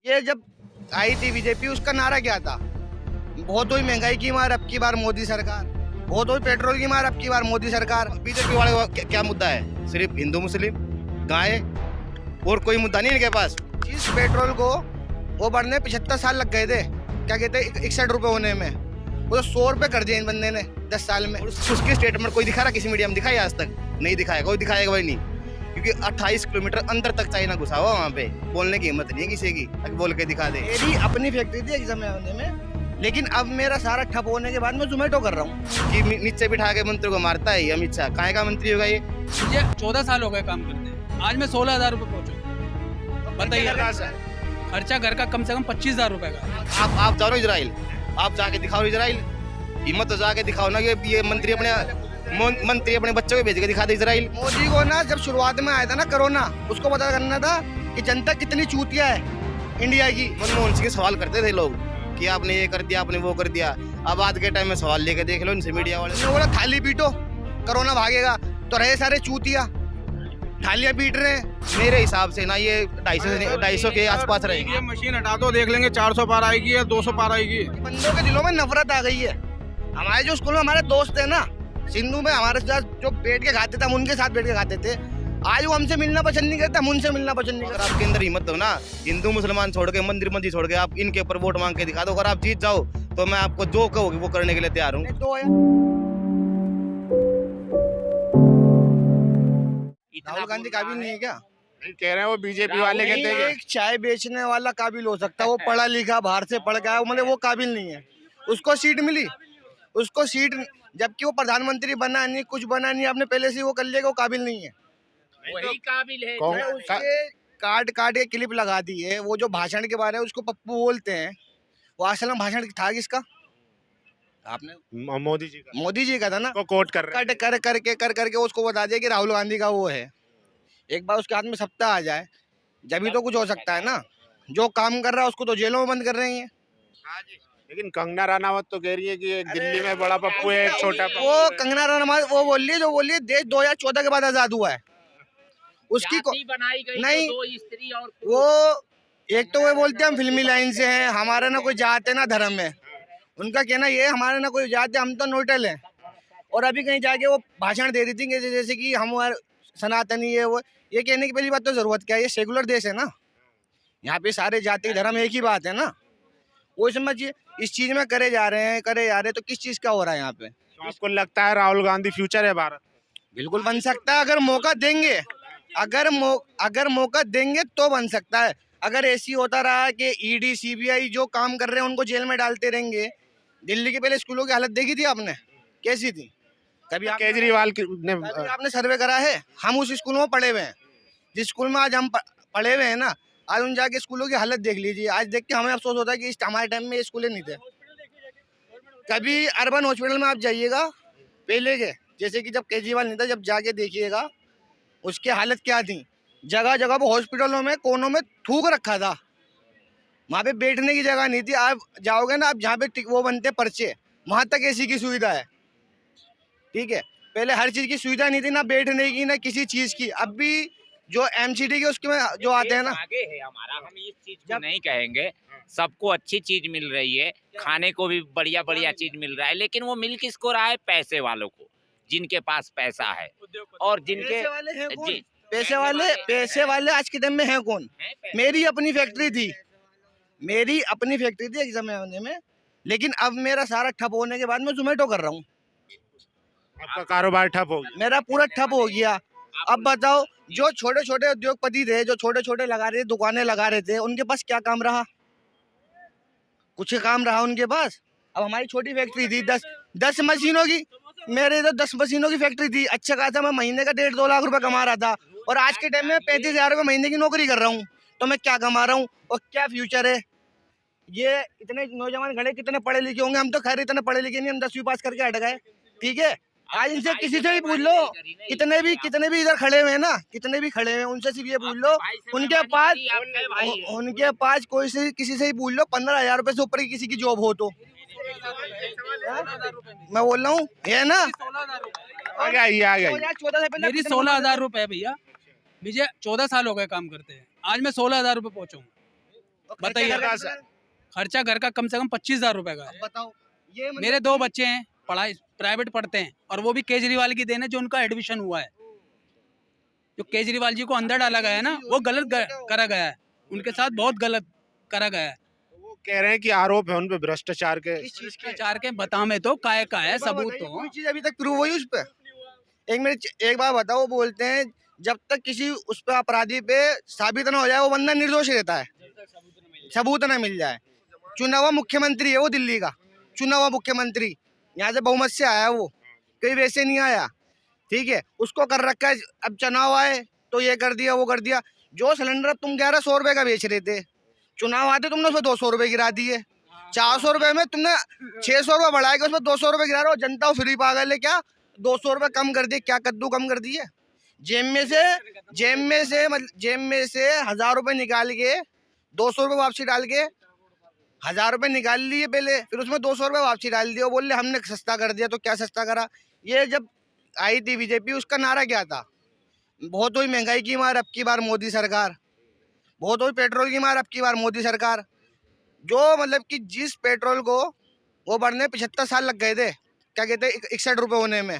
ये जब आई थी बीजेपी, उसका नारा क्या था? बहुत हुई महंगाई की मार, अब की बार मोदी सरकार। बहुत हुई पेट्रोल की मार, अब की बार मोदी सरकार। बीजेपी वाले का क्या मुद्दा है? सिर्फ हिंदू मुस्लिम गाय और कोई मुद्दा नहीं इनके पास। जिस पेट्रोल को वो बढ़ने 75 साल लग गए थे, क्या कहते हैं, 61 रुपए होने में, वो तो 100 रुपए कर दिए इन बंदे ने 10 साल में। उसकी स्टेटमेंट कोई दिखा रहा? किसी मीडिया में दिखाई आज तक? नहीं दिखाया, कोई दिखाएगा भाई नहीं, क्योंकि 28 किलोमीटर अंदर तक चाइना घुसा हुआ वहाँ पे। बोलने की हिम्मत नहीं है किसी की अगर बोल के दिखा दे। मेरी अपनी फैक्ट्री थी एक जमाने में, लेकिन अब मेरा सारा ठप होने के बाद मैं जोमेटो कर रहा हूँ। कि नीचे बिठा के मंत्री को मारता है ये अमित शाह। काहे का मंत्री होगा ये? मुझे 14 साल हो गए काम करते, आज मैं 16,000 रुपये पहुँचू। बताइए, खर्चा घर का कम से कम 25,000 रुपये का। आप जाओ ना इजराइल, आप जाके दिखाओ इजराइल। हिम्मत तो जाके दिखाओ ना। ये मंत्री अपने बच्चों को भेज के दिखा दे इजराइल। मोदी को ना जब शुरुआत में आया था ना कोरोना, उसको पता करना था कि जनता कितनी चूतिया है इंडिया की। मनमोहन सिंह सवाल करते थे लोग कि आपने ये कर दिया, आपने वो कर दिया। अब आज के टाइम में सवाल लेके देख लो इनसे मीडिया वाले। उन्होंने बोला थाली पीटो, कोरोना भागेगा, तो रहे सारे चूतिया थालियां पीट रहे हैं। मेरे हिसाब से ना ये 250 के आसपास रहेंगे। मशीन हटा दो, देख लेंगे 400 पार आएगी या 200 पार आएगी। बंदों के दिलों में नफरत आ गई है। हमारे जो स्कूल में हमारे दोस्त है ना, सिंधु में हमारे साथ जो बैठ के खाते थे, हम उनके साथ बैठ के खाते थे। आज वो हमसे मिलना पसंद नहीं करता, हम उनसे मिलना पसंद नहीं अगर करता। आपके अंदर हिम्मत हो ना, हिंदू मुसलमान छोड़ के, मंदिर छोड़ के आप इनके ऊपर वोट मांग के दिखा दो। अगर आप जीत जाओ तो मैं आपको जो कहोगे वो करने के लिए तैयार हूँ। तो राहुल गांधी काबिल नहीं है क्या? कह रहे हैं वो बीजेपी वाले कहते हैं एक चाय बेचने वाला काबिल हो सकता है, वो पढ़ा लिखा बाहर से पढ़ के आया, मतलब वो काबिल नहीं है। उसको सीट मिली, उसको सीट, जबकि वो प्रधानमंत्री बना नहीं, कुछ बना नहीं, आपने पहले से वो कर लिया, वो काबिल नहीं है। वही काबिल है। कौन- उसके काट के क्लिप लगा दी है। वो जो भाषण के बारे में उसको पप्पू बोलते हैं, वो असल में भाषण था किसका? आपने मोदी जी का था ना। को कोट कर रहे हैं। कर करके उसको बता दिया कि राहुल गांधी का वो है। एक बार उसके हाथ में सत्ता आ जाए, जब ही तो कुछ हो सकता है ना। जो काम कर रहा है उसको तो जेलों में बंद कर रहे हैं। लेकिन कंगना रनावत तो कह रही है कि एक दिल्ली में बड़ा पप्पू है, एक छोटा पप्पू वो है। कंगना रनावत वो बोल रही है देश 2014 के बाद आजाद हुआ है। उसकी जाति बनाई गई नहीं, तो 2 स्त्री और वो एक तो वो बोलते हैं हम फिल्मी लाइन से हैं, हमारा ना कोई जात है ना धर्म है। उनका कहना ये हमारा ना कोई जात है, हम तो न्यूट्रल हैं। और अभी कहीं जाके वो भाषण दे रही थी कि जैसे कि हम सनातनी है वो। ये कहने की पहली बात तो जरूरत क्या है, ये सेकुलर देश है ना, यहाँ पे सारे जाति धर्म एक ही बात है ना। वो समझिए इस चीज में करे जा रहे हैं, तो किस चीज का हो रहा है यहाँ पे? तो आपको लगता है राहुल गांधी फ्यूचर है भारत? बिल्कुल बन सकता है, अगर मौका देंगे। अगर मौका देंगे तो बन सकता है। अगर ऐसी होता रहा कि ईडी सीबीआई जो काम कर रहे हैं उनको जेल में डालते रहेंगे। दिल्ली के पहले स्कूलों की हालत देखी थी आपने, कैसी थी? कभी केजरीवाल ने कभी आपने सर्वे करा है? हम उस स्कूल में पढ़े हुए हैं, जिस स्कूल में आज हम पढ़े हुए हैं ना, आज उन जाके स्कूलों की हालत देख लीजिए। आज देख के हमें अफसोस होता है कि हमारे टाइम में ये स्कूलें नहीं थे। कभी अर्बन हॉस्पिटल में आप जाइएगा पहले के, जैसे कि जब केजरीवाल नहीं था, जब जाके देखिएगा उसकी हालत क्या थी। जगह जगह पर हॉस्पिटलों में कोनों में थूक रखा था, वहाँ पे बैठने की जगह नहीं थी। आप जाओगे ना, आप जहाँ पे वो बनते पर्चे, वहाँ तक एसी की सुविधा है, ठीक है। पहले हर चीज़ की सुविधा नहीं थी, ना बैठने की ना किसी चीज़ की। अब भी जो एमसीडी के उसके में जो आते हैं ना, आगे है हमारा, हम इस चीज को नहीं कहेंगे। सबको अच्छी चीज मिल रही है, खाने को भी बढ़िया बढ़िया चीज मिल रहा है, लेकिन वो मिल किसको रहा है? पैसे वालों को, जिनके पास पैसा है और जिनके पैसे वाले हैं कौन? जी, पैसे वाले आज के टाइम में हैं कौन? मेरी अपनी फैक्ट्री थी एक जमाने में, लेकिन अब मेरा सारा ठप होने के बाद मैं जोमेटो कर रहा हूँ। आपका कारोबार ठप हो गया। मेरा पूरा ठप हो गया। अब बताओ, जो छोटे छोटे उद्योगपति थे, जो छोटे छोटे लगा रहे थे, दुकानें लगा रहे थे, उनके पास क्या काम रहा? कुछ काम रहा उनके पास? अब हमारी छोटी फैक्ट्री थी 10 मशीनों की, मेरे इधर 10 मशीनों की फैक्ट्री थी। अच्छा खासा मैं महीने का 1.5-2 लाख रुपए कमा रहा था, और आज के टाइम में 35,000 रुपये महीने की नौकरी कर रहा हूँ। तो मैं क्या कमा रहा हूँ और क्या फ्यूचर है? ये इतने नौजवान खड़े, कितने पढ़े लिखे होंगे? हम तो खैर इतने पढ़े लिखे नहीं, हम 10वीं पास करके हट गए, ठीक है। आज इनसे किसी से भी पूछ लो, कितने भी इधर खड़े हुए हैं ना, कितने भी खड़े हुए हैं, उनसे सिर्फ ये पूछ लो, उनके पास कोई से किसी से ही पूछ लो 15,000 रुपए से ऊपर की किसी की जॉब हो तो। मैं बोल रहा हूँ ये ना, आ गई 2014 से पहले मेरी 16,000 रुपये है भैया। मुझे 14 साल हो गए काम करते हैं, आज मैं 16,000 रुपये पहुँचूँ। बताइए खर्चा घर का कम से कम 25,000 रुपए का है। बताओ ये मेरे 2 बच्चे हैं, पढ़ाई प्राइवेट पढ़ते हैं, और वो भी केजरीवाल की देन है जो उनका एडमिशन हुआ है। जो केजरीवाल जी को अंदर डाला गया है ना, वो गलत करा गया है, उनके साथ बहुत गलत करा गया है। वो कह रहे हैं कि आरोप है उन पे भ्रष्टाचार के। भ्रष्टाचार के बता में तो काय का है, सबूत तो कोई चीज अभी तक प्रूव हुई उस पे? एक बार बताओ, वो बोलते हैं जब तक किसी उस पे अपराधी पे साबित ना हो जाए वो बंदा निर्दोष रहता है, सबूत ना मिल जाए। चुना हुआ मुख्यमंत्री है वो दिल्ली का, चुना हुआ मुख्यमंत्री, यहाँ से बहुमत से आया वो, कहीं वैसे नहीं आया। ठीक है, उसको कर रखा है। अब चुनाव आए तो ये कर दिया वो कर दिया। जो सिलेंडर अब तुम 1100 रुपए का बेच रहे थे, चुनाव आते तुमने उसमें 200 रुपए गिरा दिए। 400 रुपए में तुमने 600 रुपए बढ़ाया कि उसमें 200 रुपए गिरा रहे हो। जनता फ्री पागल है क्या? 200 रुपए कम कर दिए, क्या कद्दू कम कर दिए? जेब में से 1000 रुपए निकाल के 200 रुपए वापसी डाल के 1000 रुपए निकाल लिए पहले, फिर उसमें 200 रुपए वापसी डाल दिए। बोल रहे हमने सस्ता कर दिया, तो क्या सस्ता करा? ये जब आई थी बीजेपी, उसका नारा क्या था? बहुत हुई महंगाई की मार, अब की बार मोदी सरकार। बहुत हुई पेट्रोल की मार, अब की बार मोदी सरकार। जो मतलब कि जिस पेट्रोल को वो बढ़ने 75 साल लग गए थे, क्या कहते हैं 61 रुपए होने में,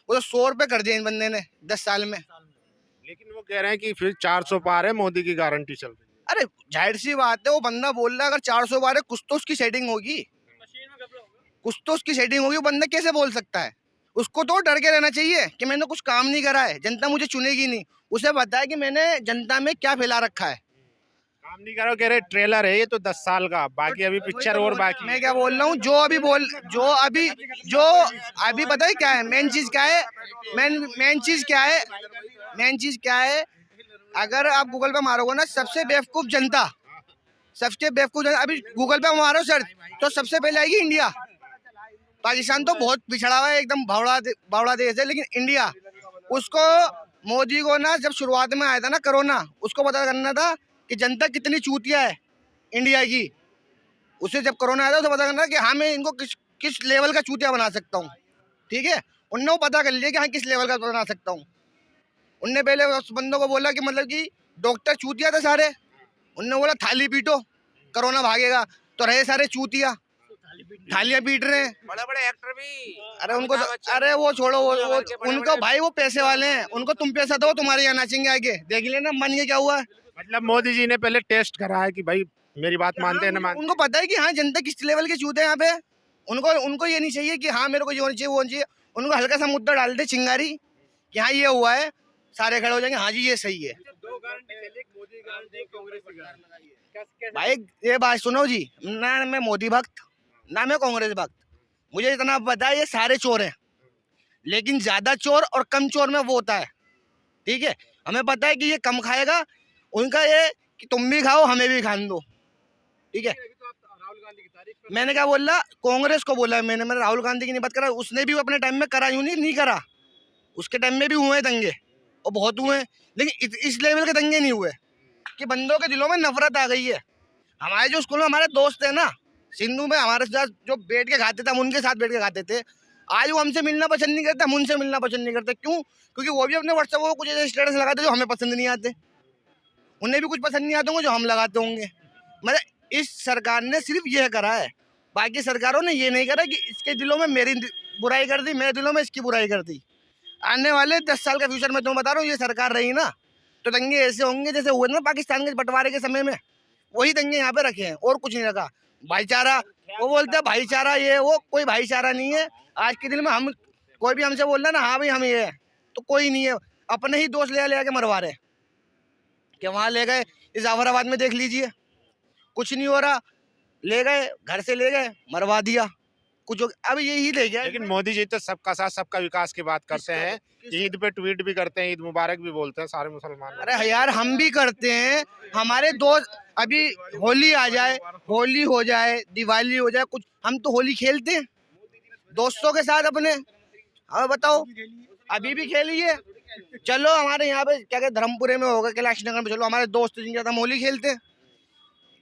वो तो 100 रुपए कर दिए इन बंदे ने 10 साल में। लेकिन वो कह रहे हैं कि फिर 400 पार है, मोदी की गारंटी चल रही है। अरे जाहिर सी बात है, वो बंदा बोल रहा है अगर 400 बार है, कुछ तो उसकी सेटिंग होगी, कुछ तो उसकी सेटिंग होगी। वो बंदा कैसे बोल सकता है? उसको तो डर के रहना चाहिए कि मैंने कुछ काम नहीं करा है, जनता मुझे चुनेगी नहीं। उसे बताया कि मैंने जनता में क्या फैला रखा है। काम नहीं करो, कह रहे ट्रेलर है ये तो 10 साल का, बाकी अभी पिक्चर और बाकी। मैं क्या बोल रहा हूँ, जो अभी पता है क्या है मेन चीज क्या है? मेन चीज क्या है? अगर आप गूगल पे मारोगे ना, सबसे बेवकूफ जनता, अभी गूगल पे मारो सर्च तो सबसे पहले आएगी इंडिया। पाकिस्तान तो बहुत पिछड़ा हुआ है, एकदम बावड़ा देश है, लेकिन इंडिया, उसको मोदी को ना जब शुरुआत में आया था ना कोरोना, उसको पता करना था कि जनता कितनी चूतिया है इंडिया की। उसे जब कोरोना आया था तो पता करना कि हाँ मैं इनको किस लेवल का चूतिया बना सकता हूँ। ठीक है, उनने वो पता कर लिया कि हाँ किस लेवल का बना सकता हूँ। उनने पहले उस बंदों को बोला कि मतलब कि डॉक्टर चूतिया थे सारे, उनने बोला थाली पीटो कोरोना भागेगा, तो रहे सारे चूतिया, थालियां पीट रहे हैं। बड़े एक्टर भी, अरे उनको अरे वो छोड़ो, वो उनको भाई वो पैसे वाले हैं, उनको तुम पैसा दो, तुम्हारे यहाँ नाचेंगे आगे। देख लेना मन के क्या हुआ है। मतलब मोदी जी ने पहले टेस्ट करा है कि भाई मेरी बात मानते हैं ना मानते। उनको पता है कि हाँ जनता किस लेवल के चूते हैं यहाँ पे। उनको ये नहीं चाहिए कि हाँ मेरे को ये होना चाहिए वो होना चाहिए। उनको हल्का सा मुद्दा डाल दे चिंगारी कि हाँ ये हुआ है, सारे खड़े हो जाएंगे हाँ जी ये सही है। भाई ये बात सुनो जी, ना मैं मोदी भक्त ना मैं कांग्रेस भक्त, मुझे इतना पता है ये सारे चोर हैं, लेकिन ज्यादा चोर और कम चोर में वो होता है। ठीक है, हमें पता है कि ये कम खाएगा, उनका ये कि तुम भी खाओ हमें भी खाने दो। ठीक है, मैंने क्या बोला, कांग्रेस को बोला मैंने राहुल गांधी की नहीं बात करा। उसने भी अपने टाइम में करा, यूं नहीं करा, उसके टाइम में भी हुए दंगे और बहुत हुए, लेकिन इस लेवल के दंगे नहीं हुए कि बंदों के दिलों में नफरत आ गई है। हमारे जो स्कूल में हमारे दोस्त है ना, सिंधु में हमारे साथ जो बैठ के खाते थे, हम उनके साथ बैठ के खाते थे। आज वो हमसे मिलना पसंद नहीं करते, हम उनसे मिलना पसंद नहीं करते। क्यों? क्योंकि वो भी अपने व्हाट्सएप को कुछ ऐसे स्टेटस लगाते जो हमें पसंद नहीं आते, उन्हें भी कुछ पसंद नहीं आते होंगे जो हम लगाते होंगे। मतलब इस सरकार ने सिर्फ यह करा है, बाकी सरकारों ने ये नहीं करा कि इसके दिलों में मेरी बुराई कर दी, मेरे दिलों में इसकी बुराई कर दी। आने वाले 10 साल का फ्यूचर में तुम्हें बता रहा हूँ, ये सरकार रही ना तो दंगे ऐसे होंगे जैसे हुए ना पाकिस्तान के बंटवारे के समय में, वही दंगे यहाँ पे रखे हैं और कुछ नहीं रखा। भाईचारा, वो बोलते हैं भाईचारा, ये वो कोई भाईचारा नहीं है। आज के दिन में हम कोई भी हमसे बोल रहा ना हाँ भाई हम ये है, तो कोई नहीं है। अपने ही दोस्त ले के मरवा रहे कि वहाँ ले गए, इस जाफराबाद में देख लीजिए कुछ नहीं हो रहा, ले गए घर से ले गए मरवा दिया कुछ। अब यही ले गया। लेकिन मोदी जी तो सबका साथ सबका विकास की बात करते हैं, ईद पे ट्वीट भी करते हैं, ईद मुबारक भी बोलते हैं सारे मुसलमान। अरे यार हम भी करते हैं, हमारे दोस्त, अभी होली आ जाए, होली हो जाए, दिवाली हो जाए, कुछ हम तो होली खेलते हैं दोस्तों के साथ अपने। हाँ बताओ, अभी भी खेलिए। चलो हमारे यहाँ पे क्या कहते धर्मपुरे में होगा, कैलाश नगर में, चलो हमारे दोस्त जिनके साथ हम होली खेलते हैं।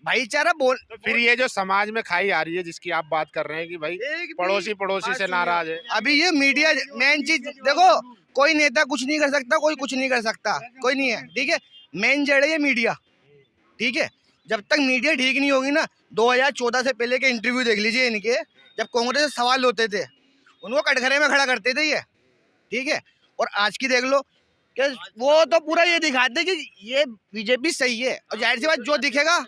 भाईचारा बोल। तो फिर ये जो समाज में खाई आ रही है जिसकी आप बात कर रहे हैं कि भाई पड़ोसी से नाराज है, अभी ये मीडिया मेन चीज देखो, कोई नेता कुछ नहीं कर सकता, कोई कुछ नहीं कर सकता, कोई नहीं है। ठीक है, मेन जड़ है ये मीडिया। ठीक है, जब तक मीडिया ठीक नहीं होगी ना, 2014 से पहले के इंटरव्यू देख लीजिए इनके, जब कांग्रेस से सवाल होते थे उनको कटघरे में खड़ा करते थे ये, ठीक है। और आज की देख लो कि वो तो पूरा ये दिखाते कि ये बीजेपी सही है, और जाहिर सी बात जो दिखेगा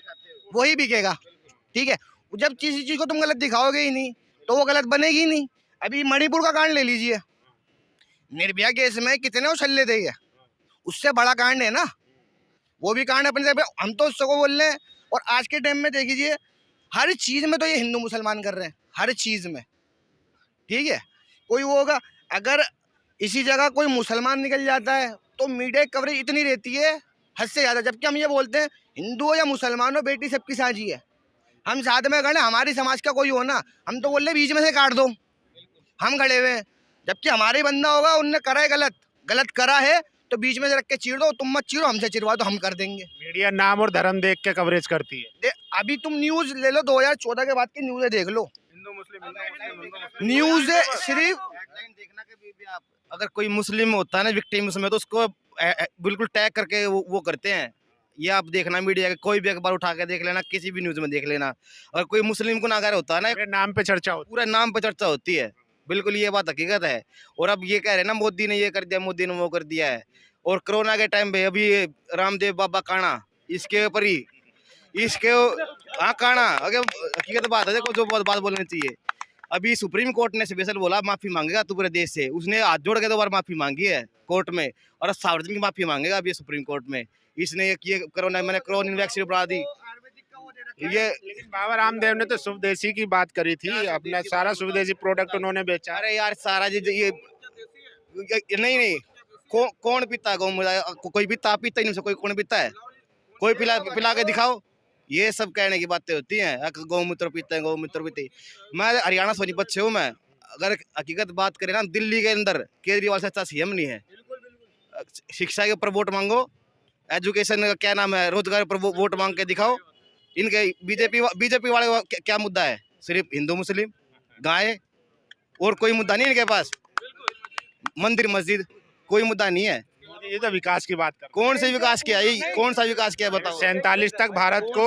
वही बिकेगा, ठीक है। जब किसी चीज को तुम गलत दिखाओगे ही नहीं तो वो गलत बनेगी ही नहीं। अभी मणिपुर का कांड ले लीजिए, निर्भया केस में कितने उछल्ले थे ये, उससे बड़ा कांड है ना वो भी कांड अपने जगह पे, हम तो उसको बोल रहे हैं। और आज के टाइम में देख लीजिए हर चीज में तो ये हिंदू मुसलमान कर रहे हैं, हर चीज में, ठीक है। कोई वो होगा, अगर इसी जगह कोई मुसलमान निकल जाता है तो मीडिया कवरेज इतनी रहती है हद से ज्यादा, जबकि हम ये बोलते हैं हिंदू हो या मुसलमान हो बेटी सबकी साझी है, हम साथ में खड़े, हमारी समाज का कोई हो ना, हम तो बोल रहे बीच में से काट दो, हम खड़े हुए हैं। जबकि हमारे बंदा होगा, उनने करा है गलत करा है तो बीच में से रख के चीर दो, तुम मत चीरो, हमसे चिरवा दो, हम कर देंगे। मीडिया नाम और धर्म देख के कवरेज करती है। अभी तुम न्यूज ले लो, 2014 के बाद की न्यूज देख लो, न्यूज सिर्फ देखना कि आप अगर कोई मुस्लिम होता है ना विक्टिम उसमें, तो उसको बिल्कुल टैग करके वो करते हैं। ये आप देखना मीडिया का कोई भी अखबार उठा के देख लेना, किसी भी न्यूज में देख लेना, अगर कोई मुस्लिम गुनाहगार होता है ना पूरे नाम पे चर्चा होती पूरा नाम पे चर्चा होती है, बिल्कुल ये बात हकीकत है। और अब ये कह रहे हैं ना मोदी ने ये कर दिया, मोदी ने वो कर दिया है। और कोरोना के टाइम पे अभी रामदेव बाबा काना, इसके ऊपर ही इसके हाँ काना, अगर हकीकत बात है, देखो जो बात बोलनी चाहिए। अभी सुप्रीम कोर्ट ने स्पेशल बोला माफी मांगेगा तू पूरे देश से, उसने हाथ जोड़ के 2 बार माफी मांगी है कोर्ट में, और सार्वजनिक माफी मांगेगा अभी सुप्रीम कोर्ट में। इसने ये कोरोना मैंने कोरोना वैक्सीन बढ़ा दी ये। लेकिन बाबा रामदेव ने तो स्वदेशी की बात करी थी, अपना सारा स्वदेशी प्रोडक्ट उन्होंने बेचा। अरे यार सारा ये नहीं कौन पीता है गौमूत्र, कोई पीता ही नहीं, कोई कौन पीता है, कोई पिला के दिखाओ, ये सब कहने की बातें होती हैं। गौमूत्र पीते हैं, गौमूत्र पीते हैं। मैं हरियाणा सोनीपत से हूँ, मैं अगर हकीकत बात करें ना, दिल्ली के अंदर केजरीवाल से अच्छा सीएम नहीं है। शिक्षा के ऊपर वोट मांगो, एजुकेशन का क्या नाम है, रोजगार पर वोट मांग के दिखाओ। इनके बीजेपी वाले क्या मुद्दा है, सिर्फ हिंदू मुस्लिम गाय, और कोई मुद्दा नहीं इनके पास, मंदिर मस्जिद कोई मुद्दा नहीं है। ये तो विकास की बात कर, कौन से विकास किया है, कौन सा विकास किया बताओ। 47 तक भारत को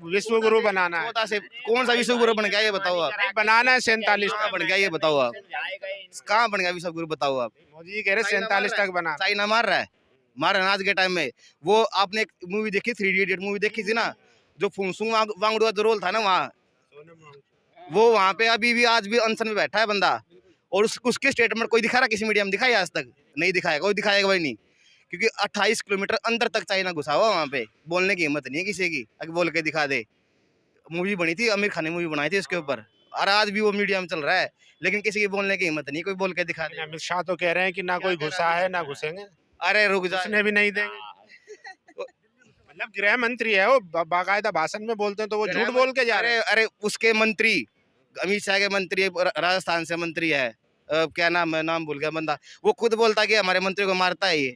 विश्व गुरु बनाना है, 14 से कौन सा विश्व गुरु बन गया ये बताओ आप। बनाना है 47 कहाँ तक बन गया ये बताओ आप, कहाँ बन गया विश्व गुरु बताओ आप। मोदी जी कह रहे 47 तक बना। चाइना मार रहा है, मार आज के टाइम में। वो आपने एक मूवी देखी 3 इडियट मूवी देखी थी ना, जो फुनसुंग वांगडू का रोल था ना वहाँ, वो वहाँ पे अभी भी आज भी अनशन में बैठा है बंदा, और उसके स्टेटमेंट कोई दिखा रहा, किसी मीडिया में दिखाई आज तक नहीं दिखाएगा, कोई दिखाएगा भाई नहीं, क्योंकि 28 किलोमीटर अंदर तक चाइना घुसा हुआ वहाँ पे, बोलने की हिम्मत नहीं है किसी की, अगर बोल के दिखा दे। मूवी बनी थी, आमिर खान ने मूवी बनाई थी उसके ऊपर, और आज भी वो मीडिया में चल रहा है, लेकिन किसी की बोलने की हिम्मत नहीं, कोई बोल के दिखा दे। अमित शाह तो कह रहे हैं कि ना कोई घुसा है ना घुसेंगे, अरे रुक जा, उसने भी नहीं देंगे। मतलब गृह मंत्री है वो, बाकायदा भाषण में बोलते हैं तो वो झूठ बोल के जा रहे हैं। अरे उसके मंत्री, अमित शाह के मंत्री, राजस्थान से मंत्री है, क्या नाम है, नाम भूल गया बंदा, वो खुद बोलता है कि हमारे मंत्री को मारता है ये।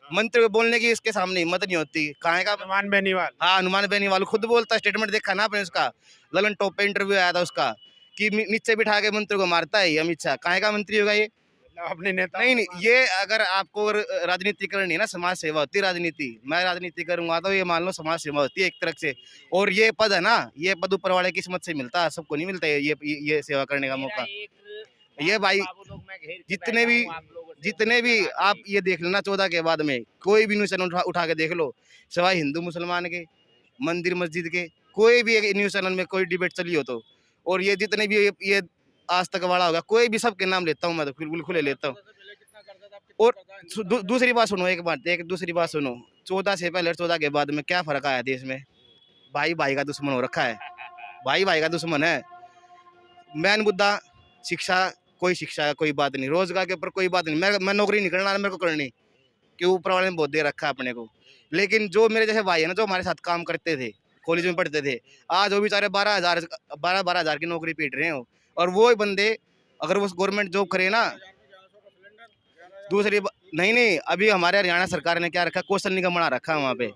मंत्री को बोलने की इसके सामने हिम्मत नहीं होती, कहाँ का हनुमान बेनीवाल। हाँ हनुमान बेनीवाल खुद बोलता है, स्टेटमेंट देखा ना आपने उसका, ललन टॉप पे इंटरव्यू आया था उसका, कि नीचे बिठा के मंत्री को मारता है ये अमित शाह। कहाँ का मंत्री होगा ये, अपने नेता नहीं ये अगर आपको राजनीति करनी है ना, समाज सेवा होती है राजनीति। मैं राजनीति करूंगा तो ये मान लो समाज सेवा होती है एक तरह से, और ये पद है ना, ये पद ऊपर वाले किस्मत से मिलता है, सबको नहीं मिलता है ये सेवा करने का मौका। ये भाई जितने भी आप ये देख लेना 14 के बाद में, कोई भी न्यूज़ चैनल उठा के देख लो, सिवाय हिंदू मुसलमान के, मंदिर मस्जिद के, कोई भी एक न्यूज़ चैनल में कोई डिबेट चली हो तो, और ये जितने भी ये आज तक वाला होगा, कोई भी सबके नाम लेता हूँ मैं, तो बिल्कुल खुले लेता हूँ। और दूसरी बात सुनो, एक दूसरी बात सुनो, 14 से पहले 14 के बाद में क्या फर्क आया देश में, भाई भाई का दुश्मन हो रखा है, भाई भाई का दुश्मन है। मेन मुद्दा शिक्षा, कोई शिक्षा कोई बात नहीं, रोजगार के ऊपर कोई बात नहीं, मैं नौकरी नहीं करना, मेरे को करनी, कि ऊपर वाले ने बहुत दे रखा है अपने को। लेकिन जो मेरे जैसे भाई है ना, जो हमारे साथ काम करते थे, कॉलेज में पढ़ते थे, आज वो बेचारे 12,000 की नौकरी पीट रहे हो, और वो बंदे अगर वो गवर्नमेंट जॉब करे ना, दूसरी नहीं अभी हमारे हरियाणा सरकार ने क्या रखा, कौशल निगम बना रखा है। वहाँ पे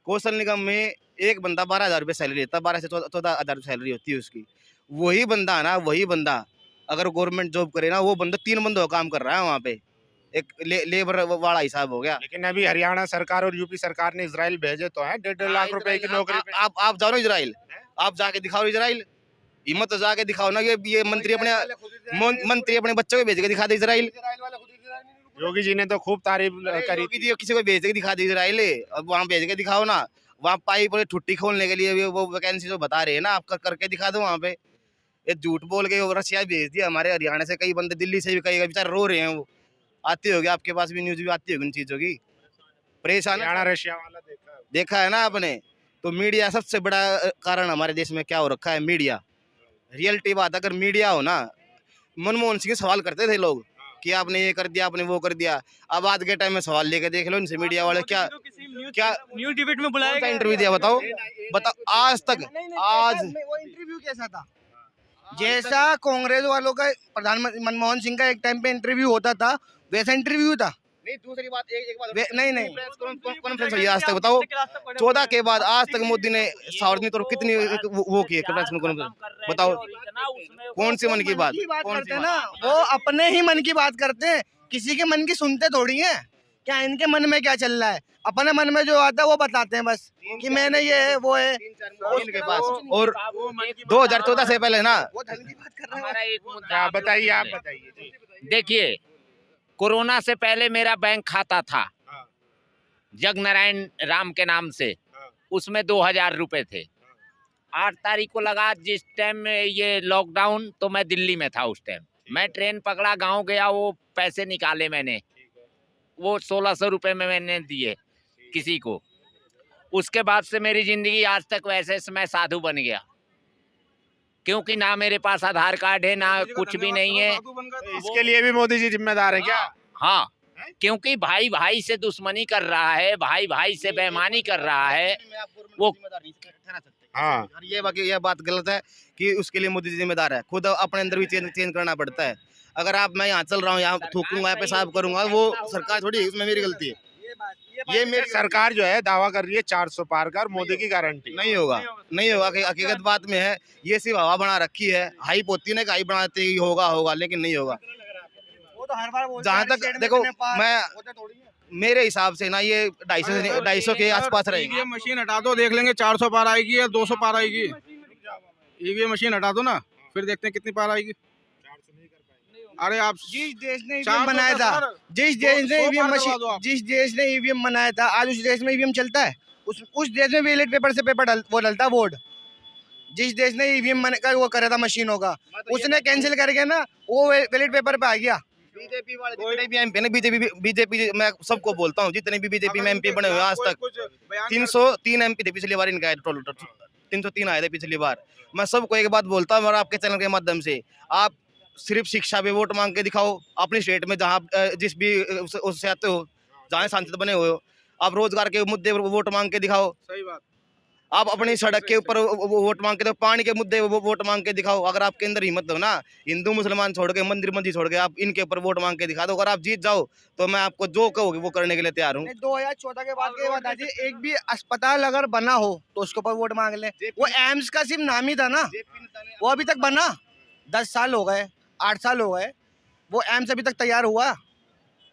कौशल निगम में एक बंदा 12,000 रुपये सैलरी लेता, 12 से 14,000 सैलरी होती है उसकी। वही बंदा ना, वही बंदा अगर गवर्नमेंट जॉब करे ना, वो बंदा 3 बंदों का काम कर रहा है वहाँ पे, एक लेबर वाला हिसाब हो गया। लेकिन अभी हरियाणा सरकार और यूपी सरकार ने इजराइल भेजे तो हैं 1.5 लाख रुपए की नौकरी पे। आप जाओ ना इजराइल, आप जाके दिखाओ इजराइल, हिम्मत तो जाके दिखाओ ना। ये मंत्री अपने बच्चों को भेज के दिखा दे इजराइल। योगी जी ने तो खूब तारीफ करी योगी जी किसी को भेज के दिखा दे इजराइल, अब वहाँ भेज के दिखाओ ना। वहाँ पाइप और ठुट्टी खोलने के लिए वो वैकेंसी जो बता रहे हैं ना, आप करके दिखा दो वहाँ पे। ये झूठ बोल के रशिया भेज दिया। हमारे हरियाणा से कई बंदे, दिल्ली से भी कई बेचारे रो रहे हैं। वो आती होगी आपके पास भी, न्यूज भी आती होगी उन चीजों की। परेशान हरियाणा रशिया वाला देखा है ना आपने। तो मीडिया सबसे बड़ा कारण हमारे देश में क्या हो रखा है, मीडिया। रियलिटी बात, अगर मीडिया हो ना, मनमोहन सिंह सवाल करते थे लोग कि आपने ये कर दिया, आपने वो कर दिया। अब आज के टाइम में सवाल लेके देख लो इनसे मीडिया वाले क्या न्यूज डिबेट में बुलाया गया, इंटरव्यू दिया, बताओ आज तक। आज वो इंटरव्यू कैसा था? जैसा कांग्रेस वालों का प्रधानमंत्री मनमोहन सिंह का एक टाइम पे इंटरव्यू होता था, वैसा इंटरव्यू था। नहीं, दूसरी बात एक बात नहीं कॉन्फ्रेंस हुई आज तक, बताओ 14 के बाद आज तक मोदी ने सार्वजनिक तौर कितनी वो की है, बताओ कौन सी मन की बात करते हैं ना, वो अपने ही मन की बात करते हैं, किसी के मन की सुनते थोड़ी हैं। क्या इनके मन में क्या चल रहा है, अपने मन में जो आता है वो बताते हैं बस कि मैंने ये है वो है इनके पास। और 2014 से पहले ना, वो धन की बात कर रहे हमारा हैं। एक मुद्दा आप बताइए जी। देखिए, कोरोना से पहले मेरा बैंक खाता था जग नारायण राम के नाम से, उसमें 2000 रुपए थे। 8 तारीख को लगा जिस टाइम में ये लॉकडाउन, तो मैं दिल्ली में था उस टाइम। मैं ट्रेन पकड़ा, गांव गया, वो पैसे निकाले मैंने, वो 1600 रुपए में मैंने दिए किसी को। उसके बाद से मेरी जिंदगी आज तक वैसे मैं साधु बन गया, क्योंकि ना मेरे पास आधार कार्ड है, ना कुछ भी नहीं है। इसके लिए भी मोदी जी जिम्मेदार है क्या? हाँ, क्योंकि भाई भाई से दुश्मनी कर रहा है, भाई भाई से बेईमानी कर रहा है वो। हाँ, ये बात गलत है कि उसके लिए मोदी जी जिम्मेदार है। खुद अपने अंदर भी चेंज करना पड़ता है। अगर आप, मैं यहाँ चल रहा हूँ, यहाँ थूकूंगा, यहाँ पेशाब करूंगा, वो सरकार थोड़ी, उसमें मेरी गलती है। ये मेरी सरकार जो है दावा कर रही है 400 पार का, और मोदी की गारंटी नहीं होगा, नहीं होगा। हकीकत बात में है, ये सिर्फ हवा बना रखी है। हाइप होती है ना, हाइप बनाते ही होगा, लेकिन नहीं होगा। वो तो हर बार जहाँ तक देखो, मैं मेरे हिसाब से ना, ये 250 के आसपास रहेगी। ईवीएम मशीन हटा दो, देख लेंगे 400 पार आएगी या 200 पार आएगी। ईवीएम मशीन हटा दो ना, फिर देखते हैं कितनी पार आएगी। अरे आप जिस देश ने ईवीएम बनाया था, जिस देश ने ईवीएम बनाया था, आज उस देश में ईवीएम चलता है? उस देश में बैलेट पेपर से वो डलता वोट। जिस देश ने ईवीएम का वो करा था मशीनों का, उसने कैंसिल करके ना वो बैलेट पेपर पे आ गया। बीजेपी वाले जितने भी एमपी ने, बीजेपी मैं सबको बोलता हूँ, जितने भी बीजेपी में एमपी बने हुए आज तक 303 एमपी थे पिछली बार इनका, 303 आए थे पिछली बार। मैं सबको एक बात बोलता हूँ, और आपके चैनल के माध्यम से, आप सिर्फ शिक्षा पे वोट मांग के दिखाओ अपनी स्टेट में, जहाँ जिस भी उससे आते हो, जहाँ सांसद बने हुए हो। आप रोजगार के मुद्दे पर वोट मांग के दिखाओ, सही बात। आप अपनी सड़क के ऊपर वोट मांग के दो, पानी के मुद्दे वोट मांग के दिखाओ। अगर आपके अंदर हिम्मत हो ना, हिंदू मुसलमान छोड़ के, मंदिर मस्जिद छोड़ के, आप इनके ऊपर वोट मांग के दिखा दो। अगर आप जीत जाओ तो मैं आपको जो कहोगे वो करने के लिए तैयार हूँ। 2014 के बाद के बता दीजिए, एक भी अस्पताल अगर बना हो तो उसके ऊपर वोट मांग ले। वो एम्स का सिर्फ नाम ही था ना, वो अभी तक बना 10 साल हो गए, 8 साल हो गए, वो एम्स अभी तक तैयार हुआ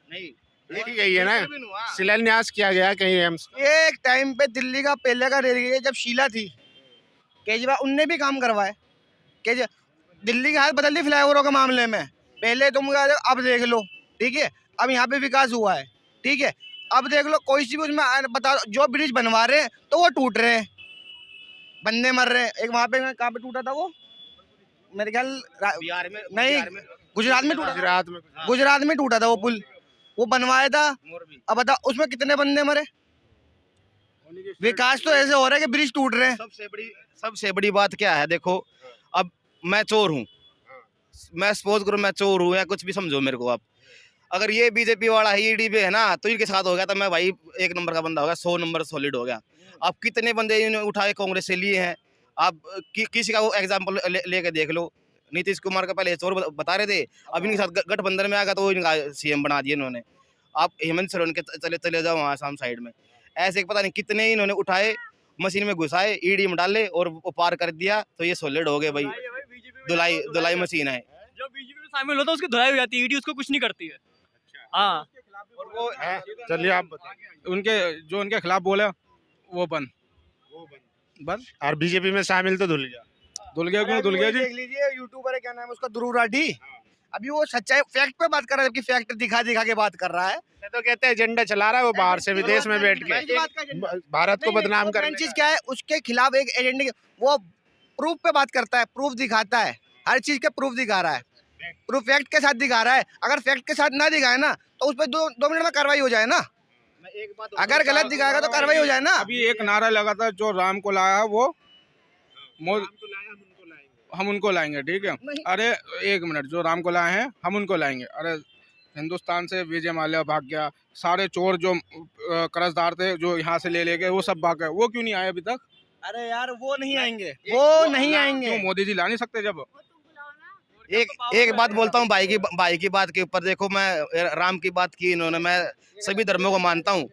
नहीं। देखी गई है ना, शिलान्यास किया गया कहीं एम्स। एक टाइम पे दिल्ली का पहले का रेलवे जब शीला थी, केजरीवाल, उनने भी काम करवाए। दिल्ली की हालत बदल दी फ्लाईओवरों के मामले में। पहले तुम अब देख लो, ठीक है, अब यहाँ पे विकास हुआ है, ठीक है, अब देख लो कोई सी भी उसमें बता, जो ब्रिज बनवा रहे हैं तो वो टूट रहे हैं, बंदे मर रहे हैं। एक वहाँ पे कहाँ पे टूटा था वो, मेरे ख्याल बिहार में नहीं, गुजरात में टूटा, गुजरात में टूटा था वो पुल, वो बनवाया था। अब बता उसमें कितने बंदे मरे। विकास तो ऐसे हो रहा है कि ब्रिज टूट रहे हैं। सबसे बड़ी बात क्या है, देखो, अब मैं चोर हूँ, मैं सपोज करो मैं चोर हूँ या कुछ भी समझो मेरे को आप। अगर ये बीजेपी वाला है, ईडी पे है ना, तो इनके साथ हो गया तो मैं भाई 1 नंबर का बंदा हो गया, 100 नंबर सॉलिड हो गया। आप कितने बंदे इन्होंने उठाए कांग्रेस से लिए हैं, आप किसी का वो एग्जाम्पल लेके देख लो। नीतीश कुमार का पहले चोर बता रहे थे, अब इनके साथ गठबंधन में आ गया तो इनका सीएम बना दिया इन्होंने। आप हेमंत सोरेन के चले जाओ वहाँ आसाम साइड में, ऐसे पता नहीं कितने इन्होंने उठाए, मशीन में घुसाए, ईडी में डाले और वो पार कर दिया, तो ये सॉलिड हो गए भाई। धुलाई मशीन है, जब बीजेपी में शामिल होता है उसकी धुलाई हो जाती है, ईडी उसको कुछ नहीं करती है। हाँ और वो है, चलिए आप बताइए। उनके खिलाफ बोले वो बंद बस। और बीजेपी में शामिल तो धुल गया। धुल गया क्यों? धुल गया जी। देख लीजिए यूट्यूबर है, क्या नाम है उसका, ध्रुव राठी। अभी वो सच्चाई फैक्ट पे बात कर रहा है, जबकि फैक्ट दिखा दिखा के बात कर रहा है। ये तो कहते हैं एजेंडा चला रहा है वो बाहर से विदेश में बैठ के भारत को बदनाम कर। चीज क्या है, उसके खिलाफ एक एजेंडे, वो प्रूफ पे बात करता है, प्रूफ दिखाता है, हर चीज के प्रूफ दिखा रहा है, प्रूफ फैक्ट के साथ दिखा रहा है। अगर फैक्ट के साथ ना दिखाए ना तो उस पर दो मिनट में कार्रवाई हो जाए ना। अगर गलत दिखाएगा तो कार्रवाई हो जाए ना। अभी एक नारा लगा था, जो राम को लाया वो हम उनको लाएंगे, ठीक है। अरे एक मिनट, जो राम को लाए हैं हम उनको लाएंगे। अरे हिंदुस्तान से विजय माल्या भाग गया, सारे चोर जो कर्जदार थे जो यहाँ से ले गए वो सब भाग गए, वो क्यों नहीं आए अभी तक? अरे यार वो नहीं आएंगे, वो नहीं आएंगे। क्यों मोदी जी ला नहीं सकते? जब एक बात बोलता हूँ भाई की बात के ऊपर। देखो, मैं राम की बात की इन्होंने, मैं सभी धर्मों को मानता हूँ।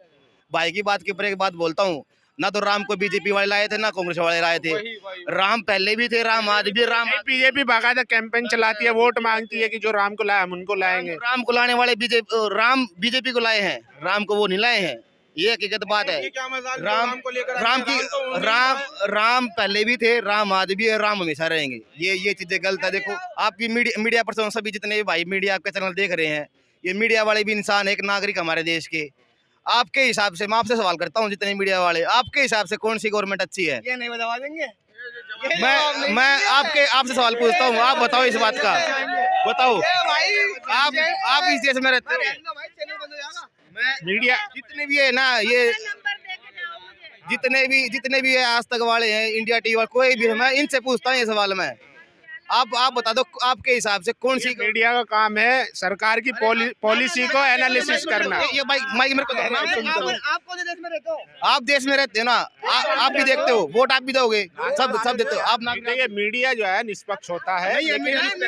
भाई की बात के ऊपर एक बात बोलता हूँ, ना तो राम को बीजेपी वाले लाए थे ना कांग्रेस वाले लाए थे। राम पहले भी थे, राम आज भी। बीजेपी बाकायदा कैंपेन चलाती है, वोट मांगती है कि जो राम को लाया हम उनको लाएंगे। राम को लाने वाले बीजेपी को लाए हैं, राम को वो नहीं लाए हैं। ये हकीकत बात है। राम पहले भी थे, राम आज भी है, राम हमेशा रहेंगे। ये चीजें गलत है। देखो, आपकी मीडिया पर्सन सभी जितने भी भाई मीडिया आपके चैनल देख रहे हैं, ये मीडिया वाले भी इंसान, एक नागरिक हमारे देश के। आपके हिसाब से मैं आपसे सवाल करता हूँ, जितने मीडिया वाले, आपके हिसाब से कौन सी गवर्नमेंट अच्छी है? ये नहीं बता देंगे। मैं आपसे सवाल पूछता हूँ, आप बताओ इस बात का, बताओ। आप इस देश में रहते हो, मीडिया जितने भी है ना, ये जितने भी है आज तक वाले हैं, इंडिया टीवी वाले, कोई भी है, मैं इनसे पूछता हूँ ये सवाल। मैं आप बता दो, आपके हिसाब से कौन सी मीडिया का काम है सरकार की पॉलिसी को एनालिसिस करना। ये माइक मेरे को दो ना, आप कौन से देश में रहते हो? आप देश में रहते हो ना, आप भी देखते हो, वोट आप भी दोगे, सब देते हो आप ना। ये मीडिया जो है निष्पक्ष होता है,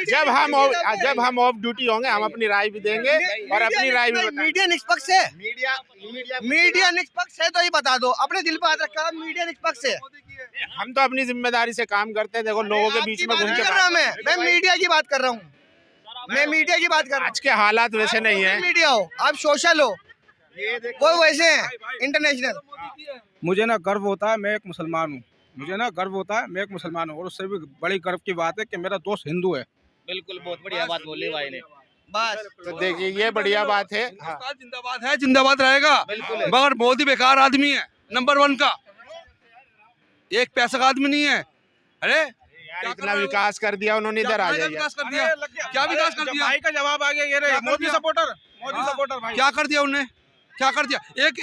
जब हम ऑफ ड्यूटी होंगे हम अपनी राय भी देंगे और अपनी राय भी बताएंगे। मीडिया निष्पक्ष है, मीडिया निष्पक्ष है तो ही बता दो, अपने दिल पर हाथ रखा, मीडिया निष्पक्ष है। हम तो अपनी जिम्मेदारी से काम करते हैं। देखो, लोगों के बीच में घूम के मैं मीडिया की बात कर रहा हूँ, मैं मीडिया की बात कर रहा हूँ। आज के हालात वैसे नहीं है। मीडिया हो, आप सोशल हो, वो वैसे हैं इंटरनेशनल। मुझे ना गर्व होता है, मैं एक मुसलमान हूँ। मुझे ना गर्व होता है, मैं एक मुसलमान हूँ, और उससे भी बड़ी गर्व की बात है कि मेरा दोस्त हिंदू है। बिल्कुल, बहुत बढ़िया बात बोली भाई ने। बस तो देखिए, ये बढ़िया बात है। हाँ। जिंदाबाद है, जिंदाबाद रहेगा। मगर मोदी बेकार आदमी है, नंबर 1 का, एक पैसा का आदमी नहीं है। अरे यार, इतना विकास कर दिया उन्होंने, इधर आ जाइए। विकास कर दिया, क्या विकास कर दिया? भाई का जवाब आ गया, ये रहे मोदी सपोर्टर भाई। क्या कर दिया उन्होंने? क्या कर दिया? एक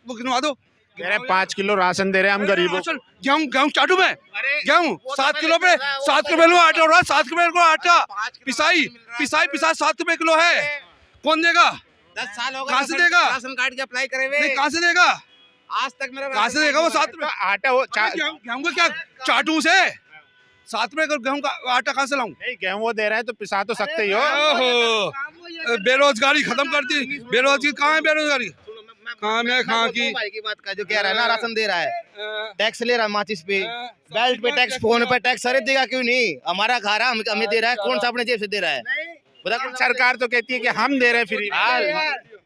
गिनवा दो। कह रहे 5 किलो राशन दे रहे हैं हम गरीबों को। गेहूं चाटू में, गेहूं 7 किलो पे 7 रुपए आटा हो रहा है, 7 रुपए को आटा पिसाई 7 रुपए किलो है। कौन देगा? 10 साल हो गए, कहाँ से देगा? राशन कार्ड के अप्लाई करे हुए, नहीं, कहाँ से देगा? आज तक मेरा कहाँ से देगा वो 7 रुपए आटा हो गेहूं का? क्या चाटू से 7 रुपए गेहूं का आटा कहाँ से लाऊं? नहीं, गेहूं वो दे रहे हैं तो पिसा तो सकते ही हो। ओहो, बेरोजगारी खत्म कर दी। बेरोजगारी कहाँ है? बेरोजगारी कहाँ है? कहाँ की भाई की बात का जो कह रहा है ना, राशन दे रहा है, टैक्स ले रहा है, माचिस पे, बेल्ट पे टैक्स, फोन पे टैक्स, अरे देगा क्यों नहीं? हमारा खा रहा है, हमें दे रहा है, कौन सा अपने जेब से दे रहा है? बता। सरकार तो कहती है कि हम दे रहे हैं फ्री।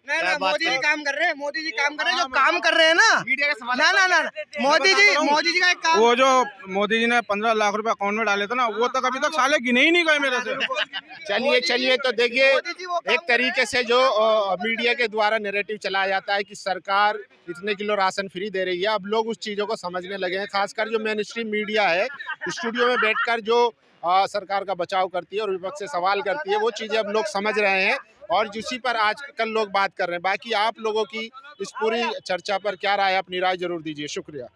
नहीं, मोदी जी काम कर रहे हैं, मोदी जी काम कर रहे हैं, जो काम कर रहे हैं ना, ना मोदी जी का एक काम। वो जो मोदी जी ने 15 लाख रुपए अकाउंट में डाले थे ना, वो तक अभी तक साले गिने ही नहीं गए मेरे से। चलिए तो देखिए, एक तरीके से जो मीडिया के द्वारा नैरेटिव चलाया जाता है कि सरकार इतने किलो राशन फ्री दे रही है, अब लोग उस चीजों को समझने लगे हैं। खासकर जो मेन स्ट्रीम मीडिया है, स्टूडियो में बैठकर जो सरकार का बचाव करती है और विपक्ष से सवाल करती है, वो चीजें अब लोग समझ रहे हैं और जिसी पर आजकल लोग बात कर रहे हैं। बाकी आप लोगों की इस पूरी चर्चा पर क्या राय है, अपनी राय जरूर दीजिए। शुक्रिया।